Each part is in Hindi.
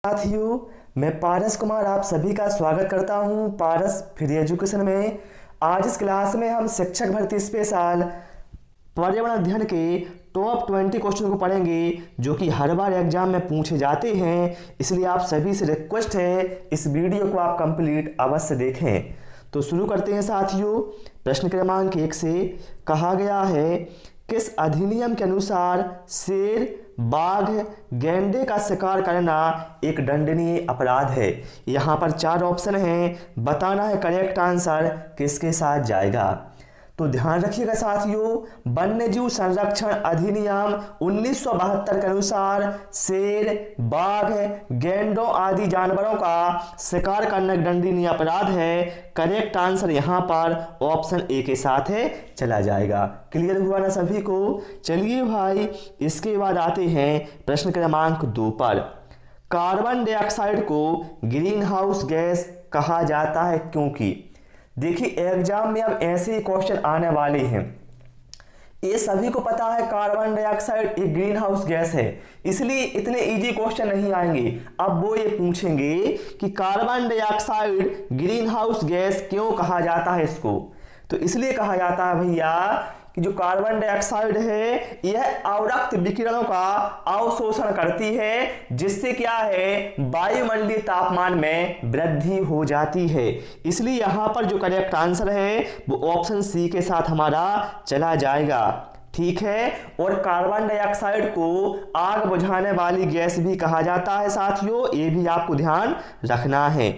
साथियों, मैं पारस कुमार आप सभी का स्वागत करता हूं पारस फ्री एजुकेशन में। आज इस क्लास में हम शिक्षक भर्ती स्पेशल पर्यावरण अध्ययन के टॉप 20 क्वेश्चन को पढ़ेंगे जो कि हर बार एग्जाम में पूछे जाते हैं। इसलिए आप सभी से रिक्वेस्ट है इस वीडियो को आप कंप्लीट अवश्य देखें। तो शुरू करते हैं साथियों। प्रश्न क्रमांक 1 से कहा गया है, किस अधिनियम के अनुसार शेर, बाघ, गैंडे का शिकार करना एक दंडनीय अपराध है। यहाँ पर 4 ऑप्शन हैं, बताना है करेक्ट आंसर किसके साथ जाएगा। तो ध्यान रखिएगा साथियों, वन्यजीव संरक्षण अधिनियम 1972 के अनुसार शेर, बाघ, गैंडों आदि जानवरों का शिकार करना एक दंडनीय अपराध है। करेक्ट आंसर यहाँ पर ऑप्शन ए के साथ है चला जाएगा। क्लियर हुआ ना सभी को। चलिए भाई, इसके बाद आते हैं प्रश्न क्रमांक 2 पर। कार्बन डाइऑक्साइड को ग्रीन हाउस गैस कहा जाता है क्योंकि। देखिए, एग्जाम में अब ऐसे क्वेश्चन आने वाले हैं। ये सभी को पता है कार्बन डाइऑक्साइड एक ग्रीन हाउस गैस है, इसलिए इतने इजी क्वेश्चन नहीं आएंगे। अब वो ये पूछेंगे कि carbon dioxide green house gas क्यों कहा जाता है इसको। तो इसलिए कहा जाता है भैया कि जो कार्बन डाइऑक्साइड है यह अवरक्त विकिरणों का अवशोषण करती है, जिससे क्या है वायुमंडलीय तापमान में वृद्धि हो जाती है। इसलिए यहाँ पर जो करेक्ट आंसर है वो ऑप्शन सी के साथ हमारा चला जाएगा। ठीक है। और कार्बन डाइऑक्साइड को आग बुझाने वाली गैस भी कहा जाता है साथियों, ये भी आपको ध्यान रखना है।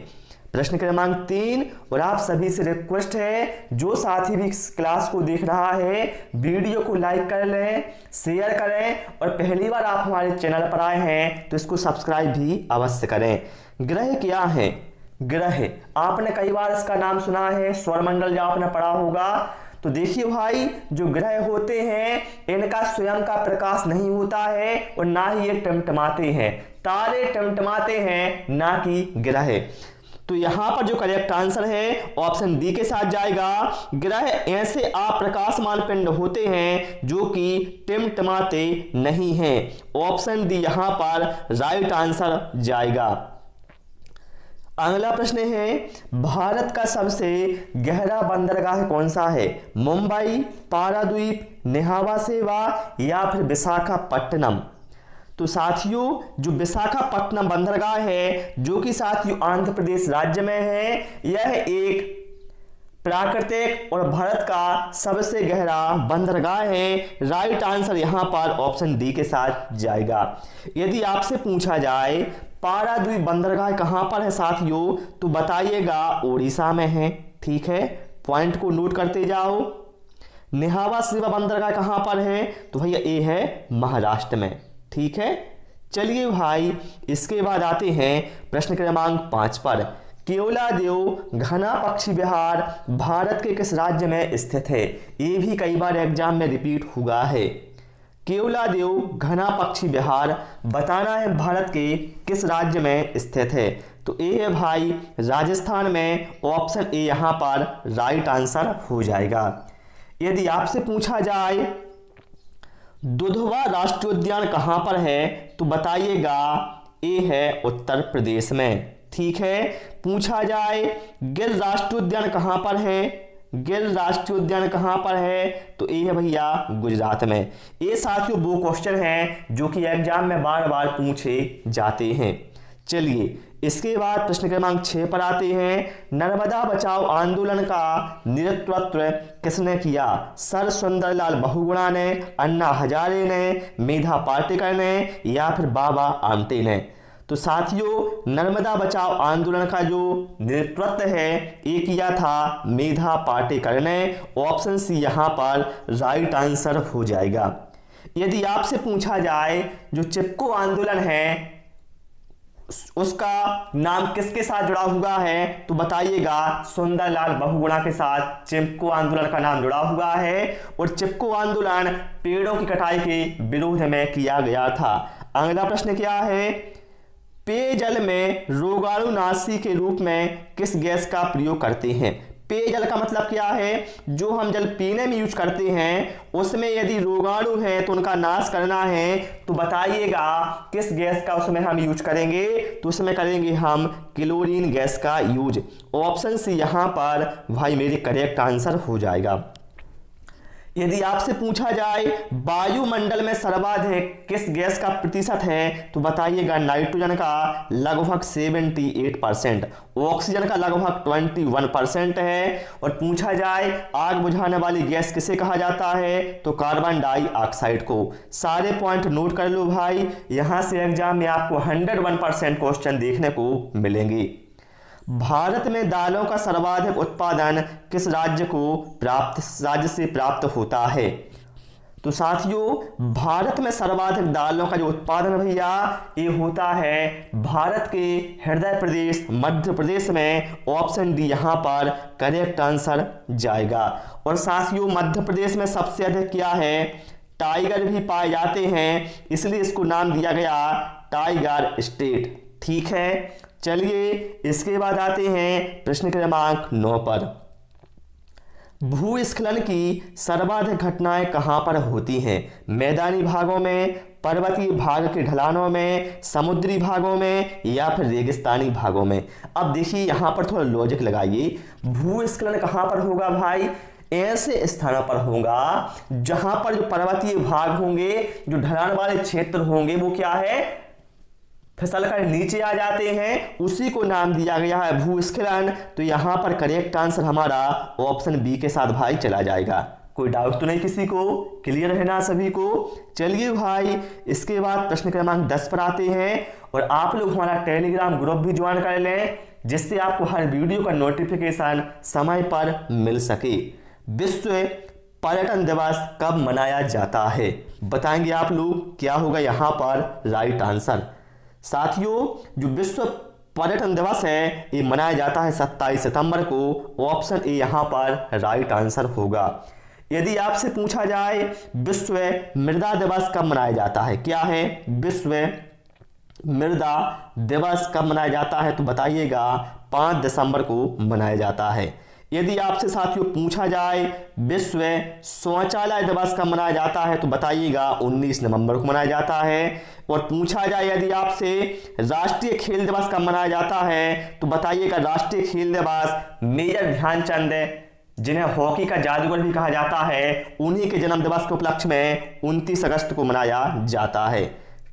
प्रश्न क्रमांक 3, और आप सभी से रिक्वेस्ट है जो साथी भी इस क्लास को देख रहा है वीडियो को लाइक कर लें, शेयर करें, और पहली बार आप हमारे चैनल पर आए हैं तो इसको सब्सक्राइब भी अवश्य करें। ग्रह क्या है? ग्रह आपने कई बार इसका नाम सुना है, सौरमंडल जो आपने पढ़ा होगा। तो देखिए भाई, जो ग्रह होते हैं इनका स्वयं का प्रकाश नहीं होता है और ना ही ये टिमटिमाते हैं। तारे टिमटिमाते हैं, ना कि ग्रह। तो यहां पर जो करेक्ट आंसर है ऑप्शन डी के साथ जाएगा। ग्रह ऐसे अप्रकाशमान पिंड होते हैं जो कि टिमटिमाते नहीं हैं। ऑप्शन डी यहां पर राइट आंसर जाएगा। अगला प्रश्न है, भारत का सबसे गहरा बंदरगाह कौन सा है? मुंबई, पारादीप, नेहावा सेवा या फिर विशाखापट्टनम। तो साथियों, जो विशाखापट्टनम बंदरगाह है जो कि साथियों आंध्र प्रदेश राज्य में है, यह एक प्राकृतिक और भारत का सबसे गहरा बंदरगाह है। राइट आंसर यहां पर ऑप्शन डी के साथ जाएगा। यदि आपसे पूछा जाए पारादीप बंदरगाह कहां पर है साथियों, तो बताइएगा उड़ीसा में है। ठीक है, पॉइंट को नोट करते जाओ। नेहावा सेवा बंदरगाह कहां पर है? तो भैया ए है महाराष्ट्र में। ठीक है। चलिए भाई, इसके बाद आते हैं प्रश्न क्रमांक 5 पर। केवलादेव घना पक्षी विहार भारत के किस राज्य में स्थित है? ये भी कई बार एग्जाम में रिपीट हुआ है। केवलादेव घना पक्षी विहार बताना है भारत के किस राज्य में स्थित है। तो ए है भाई राजस्थान में। ऑप्शन ए यहां पर राइट आंसर हो जाएगा। यदि आपसे पूछा जाए दुधवा राष्ट्रीय उद्यान कहां पर है, तो बताइएगा ए है उत्तर प्रदेश में। ठीक है। पूछा जाए गिर राष्ट्रीय उद्यान कहां पर है, गिर राष्ट्रीय उद्यान कहां पर है, तो ए है भैया गुजरात में। ये साथियों वो क्वेश्चन हैं जो कि एग्जाम में बार बार पूछे जाते हैं। चलिए, इसके बाद प्रश्न क्रमांक 6 पर आते हैं। नर्मदा बचाओ आंदोलन का नेतृत्व किसने किया? सर सुंदरलाल बहुगुणा ने, अन्ना हजारे ने, मेधा पाटेकर ने या फिर बाबा आमटे ने। तो साथियों, नर्मदा बचाओ आंदोलन का जो नेतृत्व है ये किया था मेधा पाटेकर ने। ऑप्शन सी यहां पर राइट आंसर हो जाएगा। यदि आपसे पूछा जाए जो चिपको आंदोलन है उसका नाम किसके साथ जुड़ा हुआ है, तो बताइएगा सुंदरलाल बहुगुणा के साथ चिपको आंदोलन का नाम जुड़ा हुआ है। और चिपको आंदोलन पेड़ों की कटाई के विरोध में किया गया था। अगला प्रश्न क्या है, पेयजल में रोगाणुनाशी के रूप में किस गैस का प्रयोग करते हैं? पेयजल का मतलब क्या है, जो हम जल पीने में यूज करते हैं उसमें यदि रोगाणु है तो उनका नाश करना है, तो बताइएगा किस गैस का उसमें हम यूज करेंगे, तो उसमें करेंगे हम क्लोरीन गैस का यूज। ऑप्शन सी यहाँ पर भाई मेरी करेक्ट आंसर हो जाएगा। यदि आपसे पूछा जाए वायुमंडल में सर्वाधिक किस गैस का प्रतिशत है, तो बताइएगा नाइट्रोजन का लगभग 78%, ऑक्सीजन का लगभग 21% है। और पूछा जाए आग बुझाने वाली गैस किसे कहा जाता है, तो कार्बन डाइऑक्साइड को। सारे पॉइंट नोट कर लो भाई, यहां से एग्जाम में आपको 101% क्वेश्चन देखने को मिलेंगे। भारत में दालों का सर्वाधिक उत्पादन किस राज्य से प्राप्त होता है, तो साथियों भारत में सर्वाधिक दालों का जो उत्पादन भैया ये होता है भारत के हृदय प्रदेश मध्य प्रदेश में। ऑप्शन डी यहाँ पर करेक्ट आंसर जाएगा। और साथियों मध्य प्रदेश में सबसे अधिक क्या है, टाइगर भी पाए जाते हैं, इसलिए इसको नाम दिया गया टाइगर स्टेट। ठीक है, चलिए इसके बाद आते हैं प्रश्न क्रमांक 9 पर। भूस्खलन की सर्वाधिक घटनाएं कहां पर होती हैं, मैदानी भागों में, पर्वतीय भाग के ढलानों में, समुद्री भागों में, या फिर रेगिस्तानी भागों में। अब देखिए यहां पर थोड़ा लॉजिक लगाइए, भूस्खलन कहां पर होगा भाई, ऐसे स्थानों पर होगा जहां पर जो पर्वतीय भाग होंगे, जो ढलान वाले क्षेत्र होंगे, वो क्या है फिसल कर नीचे आ जाते हैं, उसी को नाम दिया गया है भूस्खलन। तो यहां पर करेक्ट आंसर हमारा ऑप्शन बी के साथ भाई चला जाएगा। कोई डाउट तो नहीं किसी को, क्लियर है ना सभी को। चलिए भाई इसके बाद प्रश्न क्रमांक 10 पर आते हैं। और आप लोग हमारा टेलीग्राम ग्रुप भी ज्वाइन कर लें, जिससे आपको हर वीडियो का नोटिफिकेशन समय पर मिल सके। विश्व पर्यटन दिवस कब मनाया जाता है, बताएंगे आप लोग, क्या होगा यहाँ पर राइट आंसर। साथियों जो विश्व पर्यटन दिवस है ये मनाया जाता है 27 सितंबर को। ऑप्शन ए यहाँ पर राइट आंसर होगा। यदि आपसे पूछा जाए विश्व मृदा दिवस कब मनाया जाता है, क्या है विश्व मृदा दिवस कब मनाया जाता है, तो बताइएगा 5 दिसंबर को मनाया जाता है। यदि आपसे साथियों पूछा जाए विश्व शौचालय दिवस कब मनाया जाता है, तो बताइएगा 19 नवंबर को मनाया जाता है। और पूछा जाए यदि आपसे राष्ट्रीय खेल दिवस कब मनाया जाता है, तो बताइएगा राष्ट्रीय खेल दिवस मेजर ध्यानचंद, जिन्हें हॉकी का जादूगर भी कहा जाता है, उन्हीं के जन्म दिवस के उपलक्ष्य में 29 अगस्त को मनाया जाता है।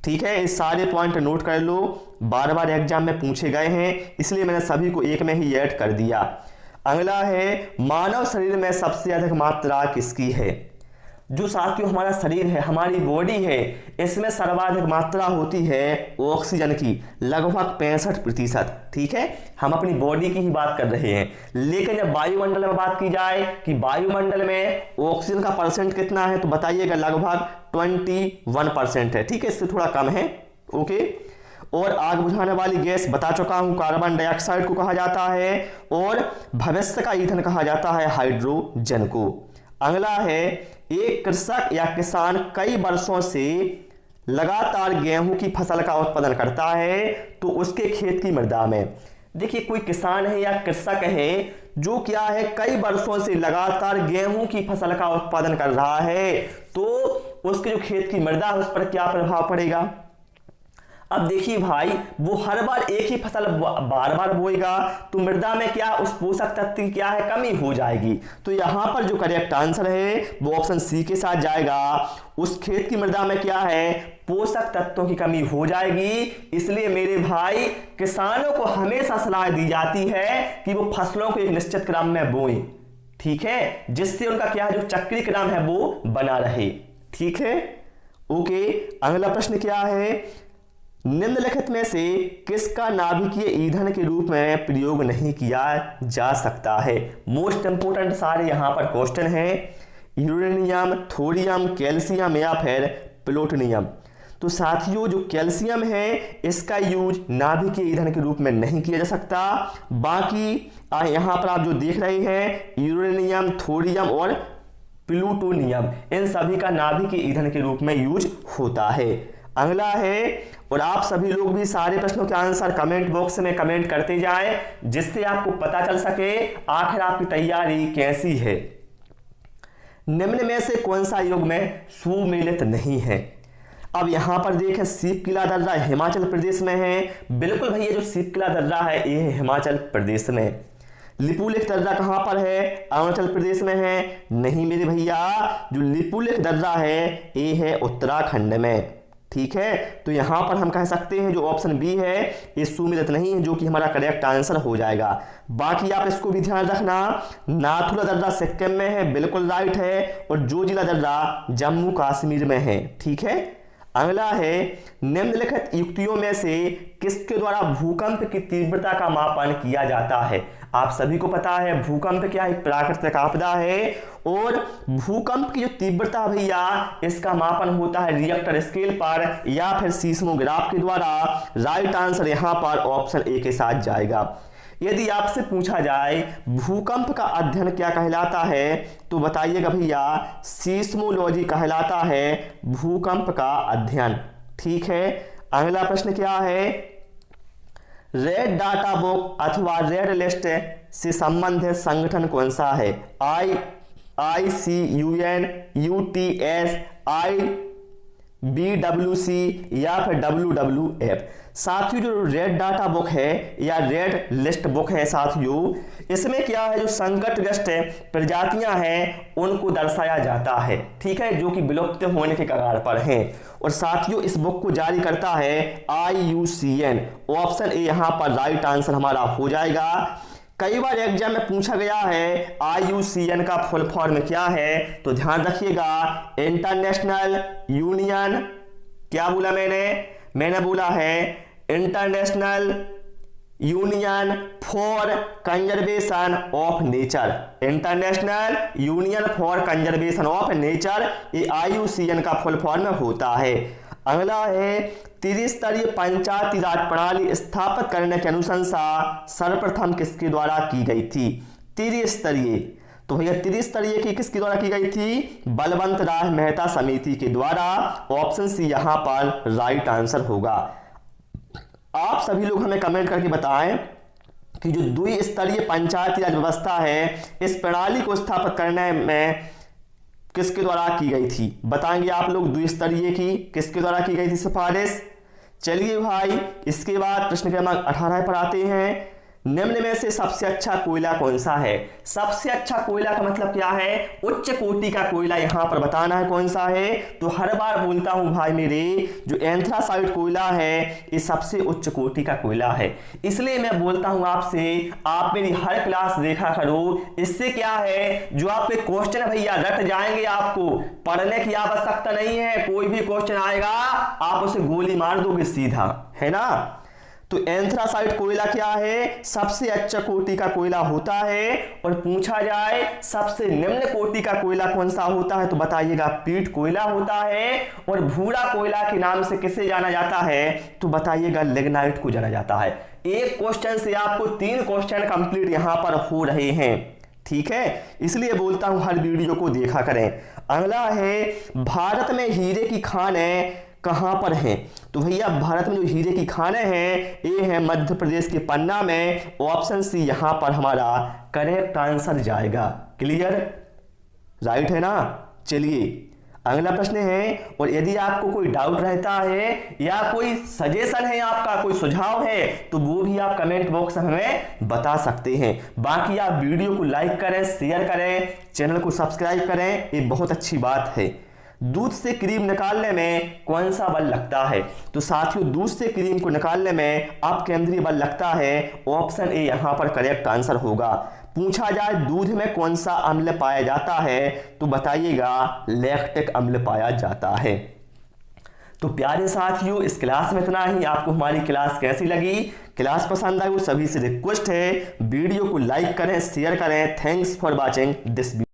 ठीक है, इस सारे पॉइंट नोट कर लो, बार बार एग्जाम में पूछे गए हैं, इसलिए मैंने सभी को एक में ही ऐड कर दिया। अगला है मानव शरीर में सबसे अधिक मात्रा किसकी है। जो साथियों हमारा शरीर है, हमारी बॉडी है, इसमें सर्वाधिक मात्रा होती है ऑक्सीजन की, लगभग 65%। ठीक है, हम अपनी बॉडी की ही बात कर रहे हैं। लेकिन जब वायुमंडल में बात की जाए कि वायुमंडल में ऑक्सीजन का परसेंट कितना है, तो बताइएगा लगभग 21% है। ठीक है, इससे थोड़ा कम है। ओके, और आग बुझाने वाली गैस बता चुका हूं कार्बन डाइऑक्साइड को कहा जाता है, और भविष्य का ईंधन कहा जाता है हाइड्रोजन को। अगला है एक कृषक या किसान कई वर्षों से लगातार गेहूं की फसल का उत्पादन करता है, तो उसके खेत की मृदा में, देखिए कोई किसान है या कृषक है जो क्या है कई वर्षों से लगातार गेहूं की फसल का उत्पादन कर रहा है, तो उसके जो खेत की मृदा है उस पर क्या प्रभाव पड़ेगा। अब देखिए भाई, वो हर बार एक ही फसल बार बार बोएगा, तो मृदा में क्या उस पोषक तत्व की क्या है कमी हो जाएगी। तो यहां पर जो करेक्ट आंसर है वो ऑप्शन सी के साथ जाएगा। उस खेत की मृदा में क्या है पोषक तत्वों की कमी हो जाएगी। इसलिए मेरे भाई किसानों को हमेशा सलाह दी जाती है कि वो फसलों को एक निश्चित क्रम में बोएं। ठीक है, जिससे उनका क्या जो चक्रीय क्रम है वो बना रहे। ठीक है, ओके। अगला प्रश्न क्या है, निम्नलिखित में से किसका नाभिकीय ईंधन के रूप में प्रयोग नहीं किया जा सकता है। मोस्ट इंपोर्टेंट सारे यहां पर क्वेश्चन है, यूरेनियम, थोरियम, कैल्शियम या फिर प्लूटोनियम। तो साथियों जो कैल्शियम है इसका यूज नाभिकीय ईंधन के रूप में नहीं किया जा सकता। बाकी यहां पर आप जो देख रहे हैं यूरेनियम, थोरियम और प्लूटोनियम, इन सभी का नाभिकीय ईंधन के रूप में यूज होता है। अगला है, और आप सभी लोग भी सारे प्रश्नों के आंसर कमेंट बॉक्स में कमेंट करते जाएं, जिससे आपको पता चल सके आखिर आपकी तैयारी कैसी है। निम्न में से कौन सा युग्म सुमेलित नहीं है? अब यहां पर देखें, शिवकिला दर्रा हिमाचल प्रदेश में है। बिल्कुल भैया, जो शिवकिला दर्रा है ये है हिमाचल प्रदेश में। लिपुलेख दर्रा कहां पर है? अरुणाचल प्रदेश में है। नहीं मेरे भैया, जो लिपुलेख दर्रा है ये है उत्तराखंड में। ठीक है, तो यहां पर हम कह सकते हैं जो ऑप्शन बी है ये सुमेलित नहीं है, जो कि हमारा करेक्ट आंसर हो जाएगा। बाकी आप इसको भी ध्यान रखना, नाथुला दर्रा सिक्किम में है, बिल्कुल राइट है, और जोजिला दर्रा जम्मू कश्मीर में है। ठीक है, अगला है, निम्नलिखित युक्तियों में से किसके द्वारा भूकंप की तीव्रता का मापन किया जाता है? आप सभी को पता है भूकंप क्या है, प्राकृतिक आपदा है, और भूकंप की जो तीव्रता भैया इसका मापन होता है रिएक्टर स्केल पर या फिर सीस्मोग्राफ के द्वारा। राइट आंसर यहां पर ऑप्शन ए के साथ जाएगा। यदि आपसे पूछा जाए भूकंप का अध्ययन क्या कहलाता है, तो बताइएगा भैया सीस्मोलॉजी कहलाता है भूकंप का अध्ययन। ठीक है, अगला प्रश्न क्या है, रेड डाटा बुक अथवा रेड लिस्ट से संबंधित संगठन कौन सा है? ICUN, UTS, IBWC या फिर WWF। साथियों, जो रेड डाटा बुक है या रेड लिस्ट बुक है साथियों, इसमें क्या है, जो संकटग्रस्त प्रजातियां हैं उनको दर्शाया जाता है। ठीक है, जो कि विलुप्त होने के कगार पर हैं। और साथियों, इस बुक को जारी करता है IUCN। ऑप्शन ए यहां पर राइट आंसर हमारा हो जाएगा। कई बार एग्जाम में पूछा गया है IUCN का फुल फॉर्म क्या है, तो ध्यान रखिएगा, इंटरनेशनल यूनियन, क्या बोला मैंने बोला है international union for conservation of nature. International union for conservation of nature, ये IUCN का फुल फॉर्म होता है। अगला है, त्रिस्तरीय पंचायती राज प्रणाली स्थापित करने की अनुशंसा सर्वप्रथम किसके द्वारा की गई थी? त्रिस्तरीय, तो भैया त्रिस्तरीय की किसके द्वारा की गई थी? बलवंत राय मेहता समिति के द्वारा। ऑप्शन सी यहां पर राइट आंसर होगा। आप सभी लोग हमें कमेंट करके बताएं कि जो द्विस्तरीय पंचायती राज व्यवस्था है इस प्रणाली को स्थापित करने में किसके द्वारा की गई थी? बताएंगे आप लोग द्विस्तरीय की किसके द्वारा की गई थी सिफारिश। चलिए भाई, इसके बाद प्रश्न क्रमांक 18 पर आते हैं। निम्न में से सबसे अच्छा कोयला कौन सा है? सबसे अच्छा कोयला का मतलब क्या है? उच्च कोटि का कोयला यहां पर बताना है कौन सा है। तो हर बार बोलता हूं भाई मेरे, जो एंथ्रासाइट कोयला है ये सबसे उच्च कोटि का कोयला है। इसलिए मैं बोलता हूं आपसे, आप मेरी हर क्लास देखा करो। इससे क्या है, जो आपके क्वेश्चन भैया रट जाएंगे, आपको पढ़ने की आवश्यकता नहीं है। कोई भी क्वेश्चन आएगा आप उसे गोली मार दोगे सीधा, है ना। तो एंथ्रासाइट कोयला क्या है? सबसे अच्छा कोटि का कोयला होता है। और पूछा जाए सबसे निम्न कोटि का कोयला कौन सा होता है, तो बताइएगा पीट कोयला होता है। और भूरा कोयला के नाम से किसे जाना जाता है, तो बताइएगा लिग्नाइट को जाना जाता है। एक क्वेश्चन से आपको 3 क्वेश्चन कंप्लीट यहां पर हो रहे हैं। ठीक है, इसलिए बोलता हूं हर वीडियो को देखा करें। अगला है, भारत में हीरे की खानें कहां पर हैं? तो भैया भारत में जो हीरे की खानें हैं ये है मध्य प्रदेश के पन्ना में। ऑप्शन सी यहां पर हमारा करेक्ट आंसर जाएगा। क्लियर, राइट है ना। चलिए अगला प्रश्न है, और यदि आपको कोई डाउट रहता है या कोई सजेशन है, आपका कोई सुझाव है, तो वो भी आप कमेंट बॉक्स में हमें बता सकते हैं। बाकी आप वीडियो को लाइक करें, शेयर करें, चैनल को सब्सक्राइब करें, ये बहुत अच्छी बात है। दूध से क्रीम निकालने में कौन सा बल लगता है? तो साथियों, दूध से क्रीम को निकालने में अपकेंद्रीय बल लगता है। ऑप्शन ए यहां पर करेक्ट आंसर होगा। पूछा जाए दूध में कौन सा अम्ल पाया जाता है, तो बताइएगा लैक्टिक अम्ल पाया जाता है। तो प्यारे साथियों, इस क्लास में इतना ही। आपको हमारी क्लास कैसी लगी? क्लास पसंद आई वो सभी से रिक्वेस्ट है वीडियो को लाइक करें, शेयर करें। Thanks for watching this video.